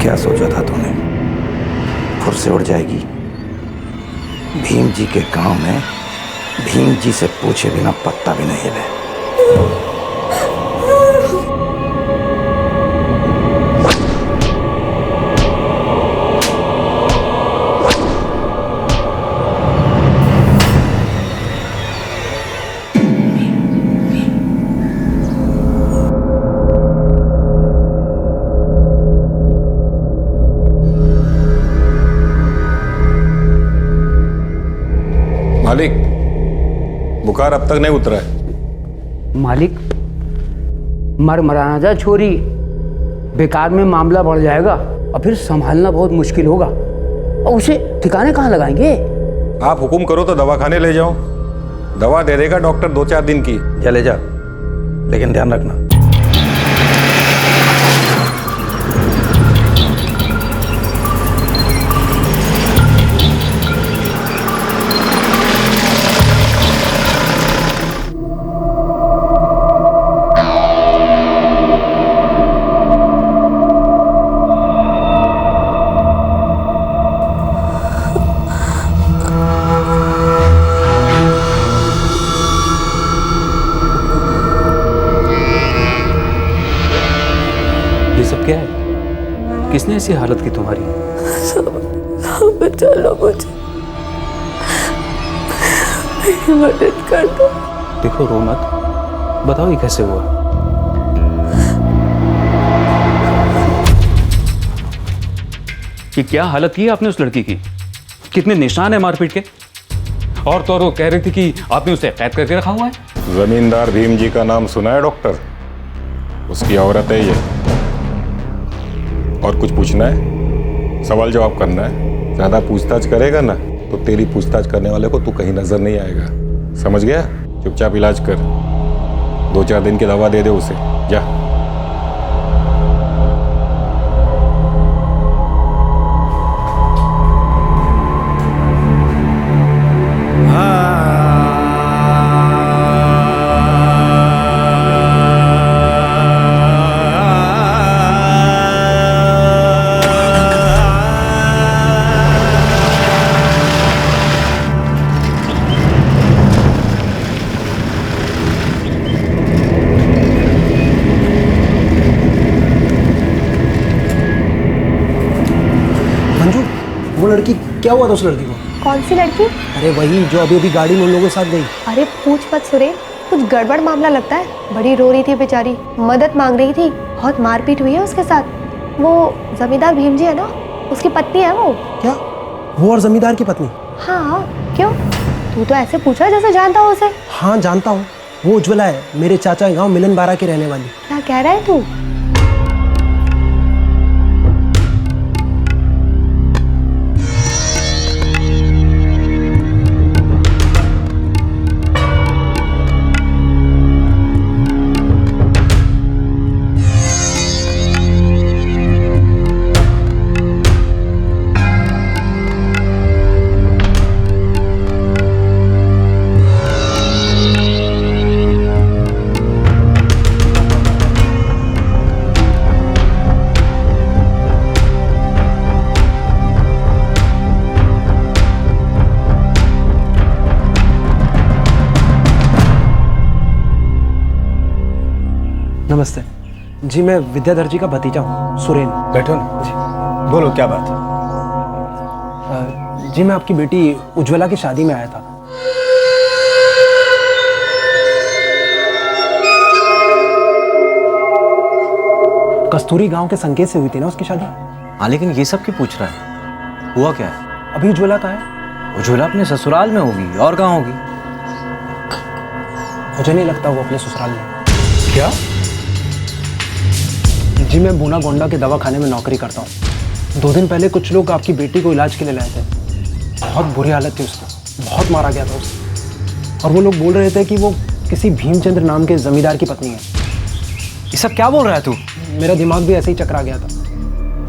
क्या सोचा था तूने? फुर से उड़ जाएगी? भीम जी के गांव में भीम जी से पूछे बिना पत्ता भी नहीं हिले। मालिक, बुखार अब तक नहीं उतरा है। मालिक, मर मराना जा छोरी, बेकार में मामला बढ़ जाएगा और फिर संभालना बहुत मुश्किल होगा। और उसे ठिकाने कहाँ लगाएंगे? आप हुक्म करो तो दवाखाने ले जाओ, दवा दे देगा डॉक्टर 2-4 दिन की। चले जा, लेकिन ध्यान रखना। क्या है? किसने ऐसी हालत की तुम्हारी? बचा लो मुझे, मेरी मदद कर दो। देखो रो मत, बताओ ये कैसे हुआ? कि क्या हालत की है आपने उस लड़की की? कितने निशान है मारपीट के? और तो वो कह रही थी कि आपने उसे कैद करके रखा हुआ है। जमींदार भीम जी का नाम सुना है डॉक्टर? उसकी औरत है ये। और कुछ पूछना है? सवाल जवाब करना है? ज्यादा पूछताछ करेगा ना तो तेरी पूछताछ करने वाले को तू कहीं नजर नहीं आएगा, समझ गया? चुपचाप इलाज कर, 2-4 दिन की दवा दे दे उसे, जा। वो लड़की, क्या हुआ था उस लड़की को? कौन सी लड़की? अरे वही जो अभी अभी गाड़ी में उन लोगों के साथ गई। अरे पूछ मत सुरेन, कुछ गड़बड़ मामला लगता है। बड़ी रो रही थी बेचारी, मदद मांग रही थी, बहुत मारपीट हुई है उसके साथ। वो जमींदार भीम जी है ना, उसकी पत्नी है वो। क्या? वो और जमींदार की पत्नी? हाँ, क्यों? तू तो ऐसे पूछा जैसे जानता हो उसे। हाँ जानता हूँ, वो उज्ज्वला है, मेरे चाचा गाँव मिलन बारा की रहने वाली। क्या कह रहा है तू? नमस्ते जी, मैं विद्याधर जी का भतीजा हूँ, सुरेन। बैठो ना जी, बोलो क्या बात है? जी मैं आपकी बेटी उज्ज्वला की शादी में आया था। कस्तूरी गांव के संकेत से हुई थी ना उसकी शादी। हाँ लेकिन ये सब क्यों पूछ रहा है? हुआ क्या है? अभी उज्ज्वला का है। उज्ज्वला अपने ससुराल में होगी, और कहाँ होगी? मुझे नहीं लगता वो अपने ससुराल में। क्या? जी मैं बूना गोंडा के दवाखाने में नौकरी करता हूँ। 2 दिन पहले कुछ लोग आपकी बेटी को इलाज के लिए लाए थे। बहुत बुरी हालत थी उसकी, बहुत मारा गया था उसे। और वो लोग बोल रहे थे कि वो किसी भीमचंद्र नाम के जमींदार की पत्नी है। ये सब क्या बोल रहा है तू? मेरा दिमाग भी ऐसे ही चकरा गया था।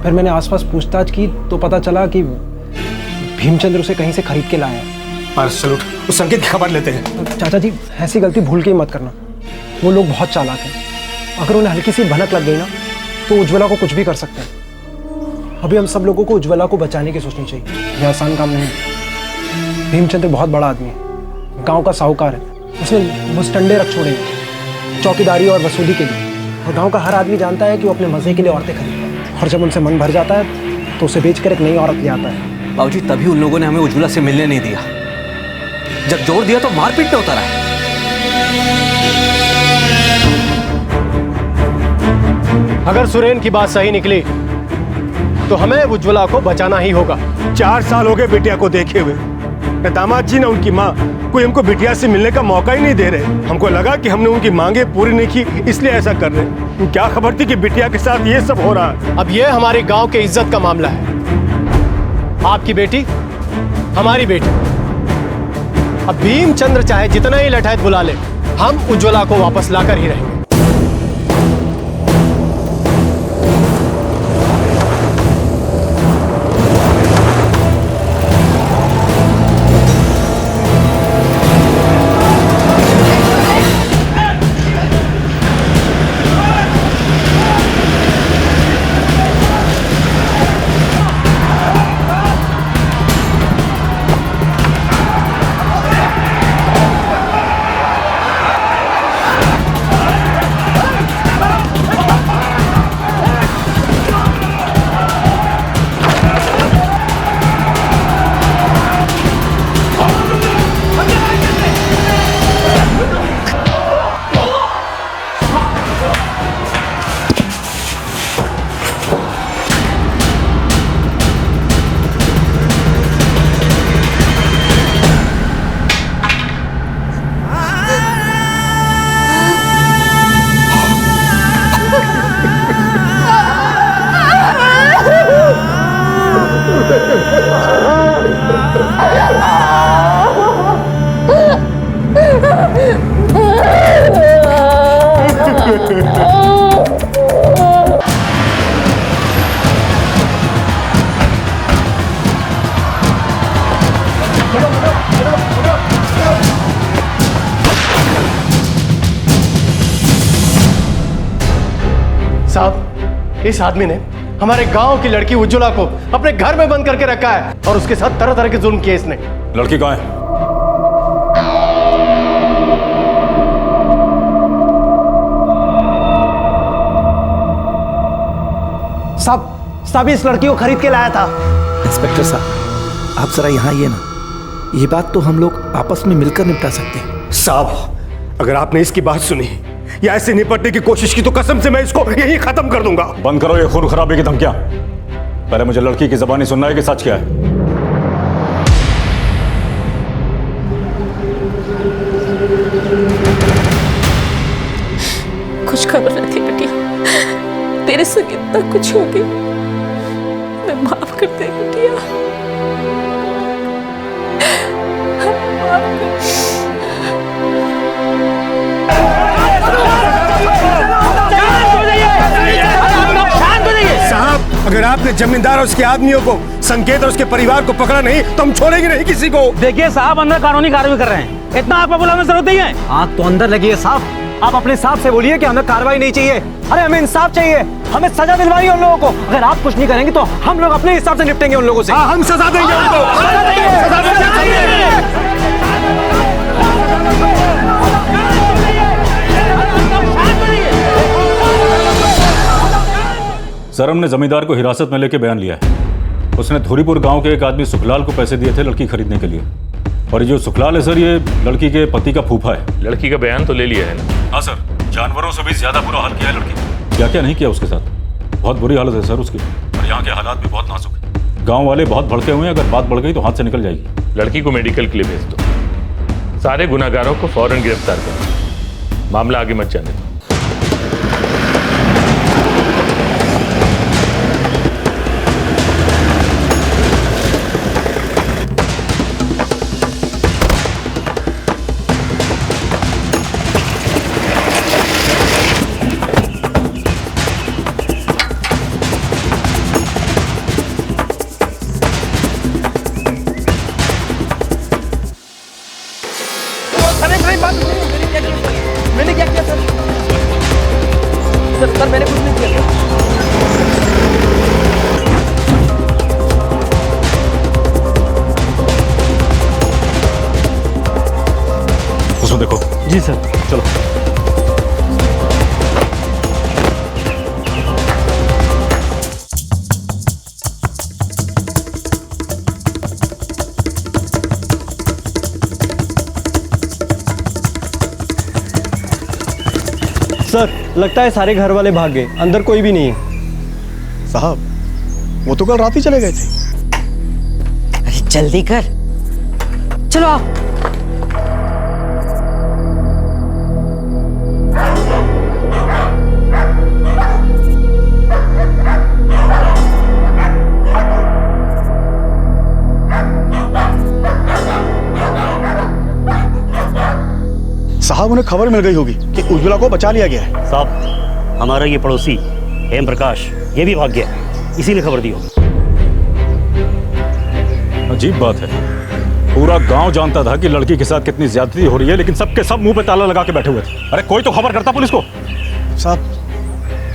फिर मैंने आसपास पूछताछ की तो पता चला कि भीमचंद्र उसे कहीं से खरीद के लाया है। सलूट, उस संकेत की खबर लेते हैं। चाचा जी ऐसी गलती भूल के ही मत करना, वो लोग बहुत चालाक हैं। अगर उन्हें हल्की सी भनक लग गई ना तो उज्ज्वला को कुछ भी कर सकते हैं। अभी हम सब लोगों को उज्ज्वला को बचाने की सोचनी चाहिए, यह आसान काम नहीं। भीमचंद्र बहुत बड़ा आदमी है, गांव का साहूकार है। उसने मुस्टंडे रख छोड़े चौकीदारी और वसूली के लिए। और गांव का हर आदमी जानता है कि वो अपने मजे के लिए औरतें खरीदता है, और जब उनसे मन भर जाता है तो उसे बेचकर एक नई औरत ले आता है। बाबूजी तभी उन लोगों ने हमें उज्ज्वला से मिलने नहीं दिया। जब जोर दिया तो मारपीट पे उतरा है। अगर सुरेन की बात सही निकली तो हमें उज्ज्वला को बचाना ही होगा। 4 साल हो गए बेटिया को देखे हुए, न दामाद जी न उनकी माँ कोई हमको बिटिया से मिलने का मौका ही नहीं दे रहे। हमको लगा कि हमने उनकी मांगे पूरी नहीं की इसलिए ऐसा कर रहे। क्या खबर थी कि बिटिया के साथ ये सब हो रहा है। अब ये हमारे गांव के इज्जत का मामला है। आपकी बेटी हमारी बेटी। अब भीमचंद्र चाहे जितना ही लठायत बुला ले, हम उज्ज्वला को वापस लाकर ही रहेंगे। साहब, इस आदमी ने हमारे गांव की लड़की उज्ज्वला को अपने घर में बंद करके रखा है और उसके साथ तरह तरह के जुल्म किए इसने। लड़की कहाँ है? साहब इस लड़की को खरीद के लाया था। इंस्पेक्टर साहब, आप जरा यहाँ आइए ना। ये बात तो हम लोग आपस में मिलकर निपटा सकते हैं। साहब, अगर आपने इसकी बात सुनी या ऐसे निपटने की कोशिश की तो कसम से मैं इसको यहीं खत्म कर दूंगा। बंद करो ये खून खराबे की धमकियां। पहले मुझे लड़की की जबानी सुनना है कि सच क्या है। कुछ खबर नहीं थी बेटी, तेरे से कितना कुछ हो गया। मैं माफ कर दे बिटिया, साहब, अगर आपने जमींदार और उसके आदमियों को, संकेत और उसके परिवार को पकड़ा नहीं तो हम छोड़ेंगे नहीं किसी को। देखिए साहब, अंदर कानूनी कार्रवाई कर रहे हैं, इतना आपको बुलाने की जरूरत नहीं है। आग तो अंदर लगी है साहब, आप अपने हिसाब से बोलिए कि हमें कार्रवाई नहीं चाहिए। अरे हमें इंसाफ चाहिए, हमें सजा दिलवानी है उन लोगों को। अगर आप कुछ नहीं करेंगे तो हम लोग अपने हिसाब से निपटेंगे उन लोगों से। हाँ, हम सजा देंगे उनको। सर, हमने जमींदार को हिरासत में लेके बयान लिया है। उसने धुरीपुर गांव के एक आदमी सुखलाल को पैसे दिए थे लड़की खरीदने के लिए। और ये जो सुखलाल है सर, ये लड़की के पति का फूफा है। लड़की का बयान तो ले लिया है ना? हाँ सर, जानवरों से भी ज्यादा बुरा हाल किया है लड़की ने। क्या क्या नहीं किया उसके साथ। बहुत बुरी हालत है सर उसकी, और यहाँ के हालात भी बहुत नाजुक है। गाँव वाले बहुत भड़के हुए हैं, अगर बात बढ़ गई तो हाथ से निकल जाएगी। लड़की को मेडिकल के लिए भेज दो। सारे गुनाहगारों को फौरन गिरफ्तार करो। मामला आगे मत जाने दो। मैंने क्या किया सर? सर मैंने कुछ नहीं किया। उसमें देखो। जी सर। चलो। सर, लगता है सारे घर वाले भाग गए, अंदर कोई भी नहीं है। साहब, वो तो कल रात ही चले गए थे। अरे जल्दी कर, चलो आओ। साहब उन्हें खबर मिल गई होगी कि उज्ज्वला को बचा लिया गया है। साहब हमारा ये पड़ोसी हेम प्रकाश ये भी भाग गया, इसी ने खबर दी होगी। अजीब बात है, पूरा गांव जानता था कि लड़की के साथ कितनी ज्यादती हो रही है, लेकिन सबके सब मुंह पे ताला लगा के बैठे हुए थे। अरे कोई तो खबर करता पुलिस को। साहब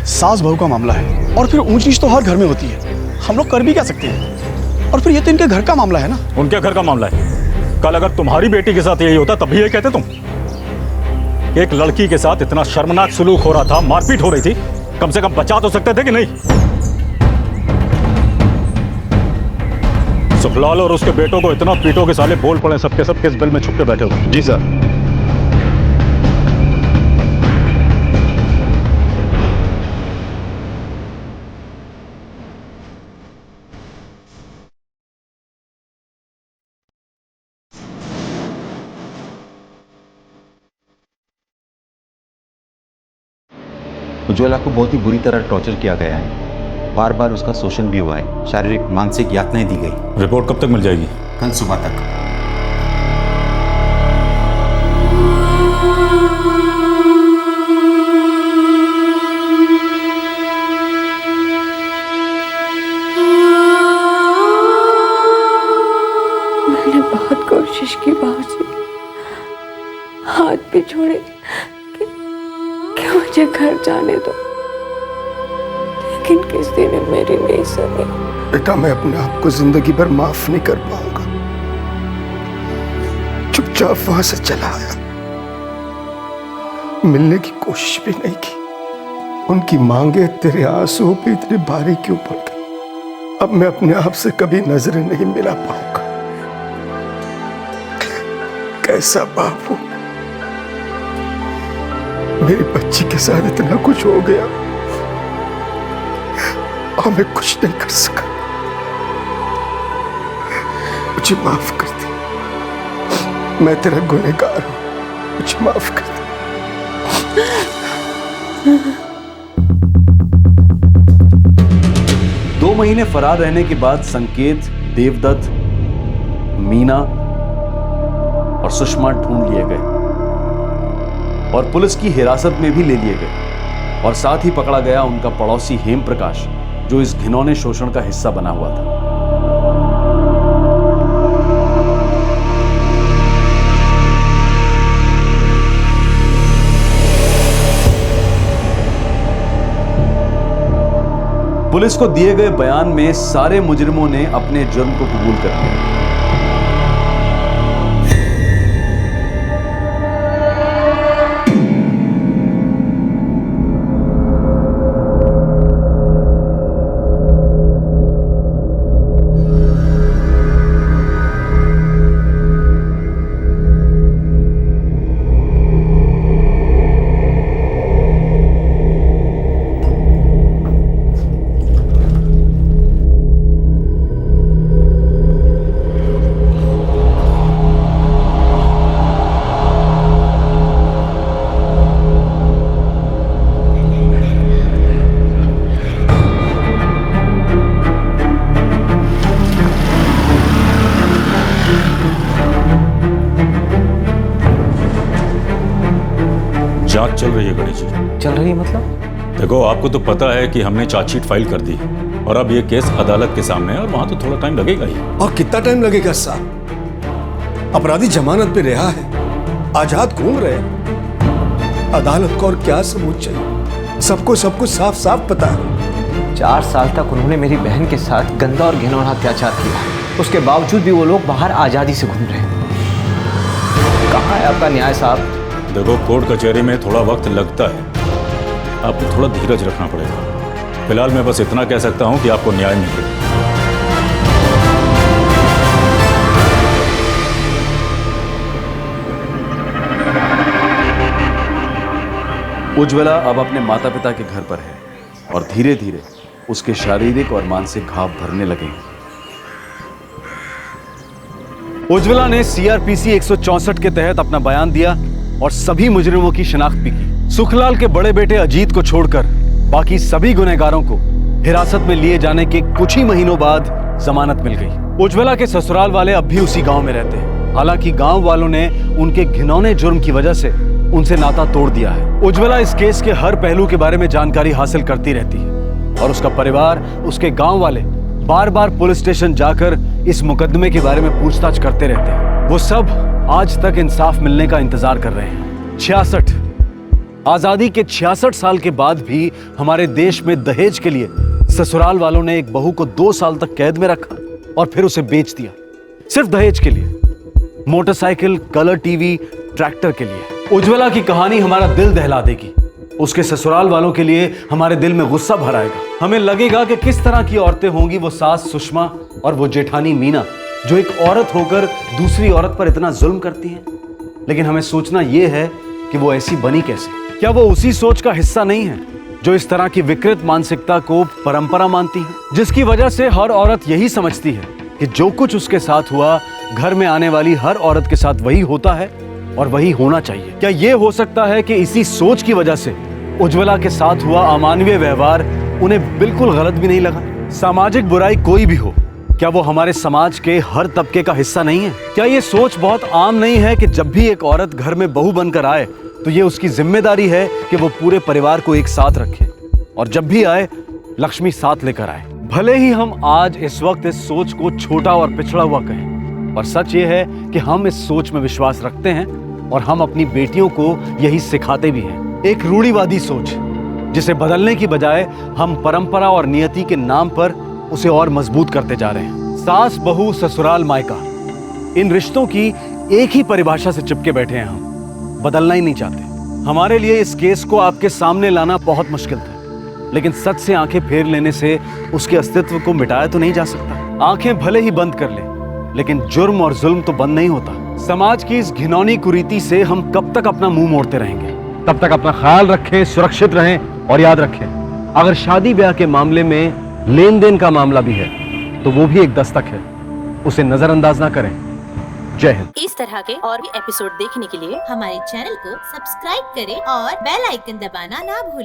सास बहू का मामला है और फिर ऊंच नीच तो हर घर में होती है, हम लोग कर भी क्या सकते हैं। और फिर ये तो इनके घर का मामला है ना। उनके घर का मामला है। कल अगर तुम्हारी बेटी के साथ यही होता तब भी ये कहते तुम। एक लड़की के साथ इतना शर्मनाक सलूक हो रहा था, मारपीट हो रही थी, कम से कम बचा तो सकते थे कि नहीं? सुखलाल और उसके बेटों को इतना पीटो के साले बोल पड़े, सबके सब किस बिल में छुप के बैठे हो। जी सर। उज्ज्वला को बहुत ही बुरी तरह टॉर्चर किया गया है, बार बार उसका शोषण भी हुआ है, शारीरिक मानसिक यातनाएं दी गई। रिपोर्ट कब तक मिल जाएगी? कल सुबह तक। मैंने बहुत कोशिश की बाबूजी, हाथ भी छोड़े कि मुझे घर जाने दो, लेकिन किसी ने मेरी नहीं सुनी। बेटा मैं अपने आप को जिंदगी भर माफ नहीं कर पाऊंगा। चुपचाप वहां से चला आया, मिलने की कोशिश भी नहीं की। उनकी मांगे तेरे आंसुओं पे इतने भारी क्यों पड़ गई? अब मैं अपने आप से कभी नजरें नहीं मिला पाऊंगा। कैसा बाप हूं, मेरी बच्ची के साथ इतना कुछ हो गया और मैं कुछ नहीं कर सका। मुझे माफ कर दे, मैं तेरा गुनहगार हूं, मुझे माफ कर दे। 2 महीने फरार रहने के बाद संकेत, देवदत्त, मीना और सुषमा ढूंढ लिए गए और पुलिस की हिरासत में भी ले लिए गए और साथ ही पकड़ा गया उनका पड़ोसी हेम प्रकाश, जो इस घिनौने शोषण का हिस्सा बना हुआ था। पुलिस को दिए गए बयान में सारे मुजरिमों ने अपने जुर्म को कबूल कर लिया। जांच चल रही है गणेश जी। चल रही है मतलब? देखो आपको तो पता है कि हमने चार्जशीट फाइल कर दी और अब ये केस अदालत के सामने है और वहां तो थोड़ा टाइम लगेगा ही। और कितना टाइम लगेगा साहब? अपराधी जमानत पे रिहा है, आजाद घूम रहे हैं। अदालत को और क्या सबूत चाहिए? सबको सब कुछ साफ साफ पता है। 4 साल तक उन्होंने मेरी बहन के साथ गंदा और घिनौना अत्याचार किया, उसके बावजूद भी वो लोग बाहर आजादी से घूम रहे हैं। कहाँ है आपका न्याय साहब? देखो कोर्ट कचहरी में थोड़ा वक्त लगता है, आपको थोड़ा धीरज रखना पड़ेगा। फिलहाल मैं बस इतना कह सकता हूं कि आपको न्याय मिले। उज्ज्वला अब अपने माता पिता के घर पर है और धीरे धीरे उसके शारीरिक और मानसिक घाव भरने लगे हैं। उज्ज्वला ने सीआरपीसी 164 के तहत अपना बयान दिया और सभी मुजरिमों की शिनाख्त भी की। सुखलाल के बड़े बेटे अजीत को छोड़कर बाकी सभी गुनहगारों को हिरासत में लिए जाने के कुछ ही महीनों बाद जमानत मिल गई। उज्ज्वला के ससुराल वाले अब भी उसी गांव में रहते हैं। हालांकि गांव वालों ने उनके घिनौने जुर्म की वजह से उनसे नाता तोड़ दिया है। उज्ज्वला इस केस के हर पहलू के बारे में जानकारी हासिल करती रहती है और उसका परिवार, उसके गांव वाले बार बार पुलिस स्टेशन जाकर इस मुकदमे के बारे में पूछताछ करते रहते हैं। वो सब आज तक इंसाफ मिलने का इंतजार कर रहे हैं। 66 आजादी के 66 साल के बाद भी हमारे देश में दहेज के लिए ससुराल वालों ने एक बहू को 2 साल तक कैद में रखा और फिर उसे बेच दिया, सिर्फ दहेज के लिए। मोटरसाइकिल, कलर टीवी, ट्रैक्टर के लिए। उज्ज्वला की कहानी हमारा दिल दहला देगी। उसके ससुराल वालों के लिए हमारे दिल में गुस्सा भर आएगा। हमें लगेगा कि किस तरह की औरतें होंगी वो सास सुषमा और वो जेठानी मीना, जो एक औरत होकर दूसरी औरत पर इतना जुल्म करती हैं। लेकिन हमें सोचना यह है कि वो ऐसी बनी कैसे। क्या वो उसी सोच का हिस्सा नहीं है जो इस तरह की विकृत मानसिकता को परंपरा मानती है, जिसकी वजह से हर औरत यही समझती है कि जो कुछ उसके साथ हुआ घर में आने वाली हर औरत के साथ वही होता है और वही होना चाहिए। क्या ये हो सकता है कि इसी सोच की वजह से उज्ज्वला के साथ हुआ अमानवीय व्यवहार उन्हें बिल्कुल गलत भी नहीं लगा? सामाजिक बुराई कोई भी हो, क्या वो हमारे समाज के हर तबके का हिस्सा नहीं है? क्या ये सोच बहुत आम नहीं है कि जब भी एक औरत घर में बहू बनकर आए तो ये उसकी जिम्मेदारी है कि वो पूरे परिवार को एक साथ रखे और जब भी आए लक्ष्मी साथ लेकर आए। भले ही हम आज इस वक्त इस सोच को छोटा और पिछड़ा हुआ कहें, पर सच ये है कि हम इस सोच में विश्वास रखते हैं और हम अपनी बेटियों को यही सिखाते भी हैं। एक रूढ़िवादी सोच जिसे बदलने की बजाय हम परंपरा और नियति के नाम पर उसे और मजबूत करते जा रहे हैं। सास बहू ससुराल मायका, इन रिश्तों की एक ही परिभाषा से चिपके बैठे हैं। हम बदलना ही नहीं चाहते। हमारे लिए इस केस को आपके सामने लाना बहुत मुश्किल था, लेकिन सच से आंखें फेर लेने से उसके अस्तित्व को मिटाया तो नहीं जा सकता। आंखें भले ही बंद कर ले, लेकिन जुर्म और जुल्म तो बंद नहीं होता। समाज की इस घिनौनी कुरीति से हम कब तक अपना मुंह मोड़ते रहेंगे? तब तक अपना ख्याल रखें, सुरक्षित रहें और याद रखें, अगर शादी ब्याह के मामले में लेन देन का मामला भी है तो वो भी एक दस्तक है, उसे नजरअंदाज ना करें। जय हिंद। इस तरह के और भी एपिसोड देखने के लिए हमारे चैनल को सब्सक्राइब करें और बेल आइकन दबाना ना भूलें।